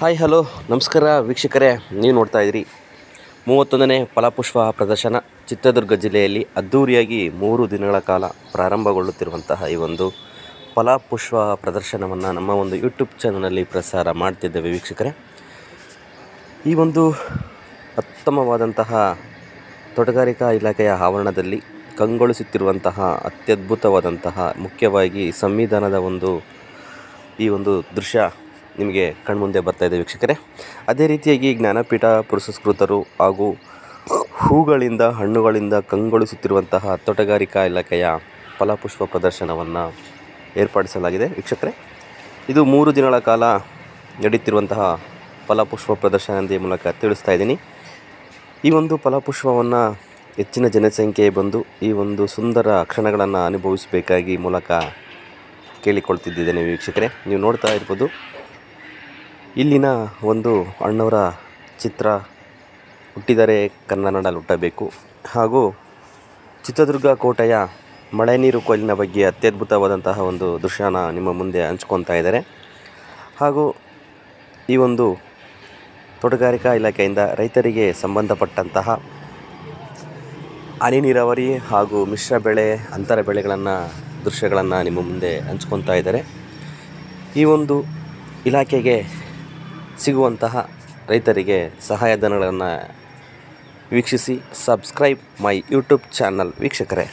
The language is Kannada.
ಹಾಯ್ ಹಲೋ ನಮಸ್ಕಾರ ವೀಕ್ಷಕರೇ, ನೀವು ನೋಡ್ತಾ ಇದ್ದೀರಿ 31ನೇ ಫಲಪುಷ್ಪ ಪ್ರದರ್ಶನ ಚಿತ್ರದುರ್ಗ ಜಿಲ್ಲೆಯಲ್ಲಿ ಅದ್ಧೂರಿಯಾಗಿ 3 ದಿನಗಳ ಕಾಲ ಪ್ರಾರಂಭಗೊಳ್ಳುತ್ತಿರುವಂತಹ ಈ ಒಂದು ಫಲಪುಷ್ಪ ಪ್ರದರ್ಶನವನ್ನು ನಮ್ಮ ಒಂದು ಯೂಟ್ಯೂಬ್ ಚಾನಲಲ್ಲಿ ಪ್ರಸಾರ ಮಾಡ್ತಿದ್ದೇವೆ ವೀಕ್ಷಕರೇ. ಈ ಒಂದು ಉತ್ತಮವಾದಂತಹ ತೋಟಗಾರಿಕಾ ಇಲಾಖೆಯ ಆವರಣದಲ್ಲಿ ಕಂಗೊಳಿಸುತ್ತಿರುವಂತಹ ಅತ್ಯದ್ಭುತವಾದಂತಹ ಮುಖ್ಯವಾಗಿ ಸಂವಿಧಾನದ ಈ ಒಂದು ದೃಶ್ಯ ನಿಮಗೆ ಕಣ್ಮುಂದೆ ಬರ್ತಾ ಇದೆ ವೀಕ್ಷಕರೇ. ಅದೇ ರೀತಿಯಾಗಿ ಜ್ಞಾನಪೀಠ ಪುರಸ್ಕೃತರು ಹಾಗೂ ಹೂಗಳಿಂದ ಹಣ್ಣುಗಳಿಂದ ಕಂಗೊಳಿಸುತ್ತಿರುವಂತಹ ತೋಟಗಾರಿಕಾ ಇಲಾಖೆಯ ಫಲಪುಷ್ಪ ಪ್ರದರ್ಶನವನ್ನು ಏರ್ಪಡಿಸಲಾಗಿದೆ ವೀಕ್ಷಕರೇ. ಇದು 3 ದಿನಗಳ ಕಾಲ ನಡೆಯುತ್ತಿರುವಂತಹ ಫಲಪುಷ್ಪ ಪ್ರದರ್ಶನ ಎಂದೇ ಮೂಲಕ ತಿಳಿಸ್ತಾ ಇದ್ದೀನಿ. ಈ ಒಂದು ಫಲಪುಷ್ಪವನ್ನು ಹೆಚ್ಚಿನ ಜನಸಂಖ್ಯೆ ಬಂದು ಈ ಒಂದು ಸುಂದರ ಕ್ಷಣಗಳನ್ನು ಅನುಭವಿಸಬೇಕಾಗಿ ಮೂಲಕ ಕೇಳಿಕೊಳ್ತಿದ್ದೇನೆ ವೀಕ್ಷಕರೇ. ನೀವು ನೋಡ್ತಾ ಇರ್ಬೋದು, ಇಲ್ಲಿನ ಒಂದು ಅಣ್ಣವರ ಚಿತ್ರ ಹುಟ್ಟಿದರೆ ಕನ್ನಡ ಹುಟ್ಟಬೇಕು ಹಾಗೂ ಚಿತ್ರದುರ್ಗ ಕೋಟೆಯ ಮಳೆ ನೀರು ಕೊಯ್ಲಿನ ಬಗ್ಗೆ ಅತ್ಯದ್ಭುತವಾದಂತಹ ಒಂದು ದೃಶ್ಯನ ನಿಮ್ಮ ಮುಂದೆ ಹಂಚ್ಕೊತಾ ಇದ್ದಾರೆ. ಹಾಗೂ ಈ ಒಂದು ತೋಟಗಾರಿಕಾ ಇಲಾಖೆಯಿಂದ ರೈತರಿಗೆ ಸಂಬಂಧಪಟ್ಟಂತಹ ಹನಿ ನೀರಾವರಿ ಹಾಗೂ ಮಿಶ್ರ ಬೆಳೆ ಅಂತರ ಬೆಳೆಗಳನ್ನು ದೃಶ್ಯಗಳನ್ನು ನಿಮ್ಮ ಮುಂದೆ ಹಂಚ್ಕೊತಾ ಇದ್ದಾರೆ. ಈ ಒಂದು ಇಲಾಖೆಗೆ ಸಿಗುವಂತಹ ರೈತರಿಗೆ ಸಹಾಯಧನಗಳನ್ನು ವೀಕ್ಷಿಸಿ ಸಬ್ಸ್ಕ್ರೈಬ್ ಮೈ ಯೂಟ್ಯೂಬ್ ಚಾನಲ್ ವೀಕ್ಷಕರೇ.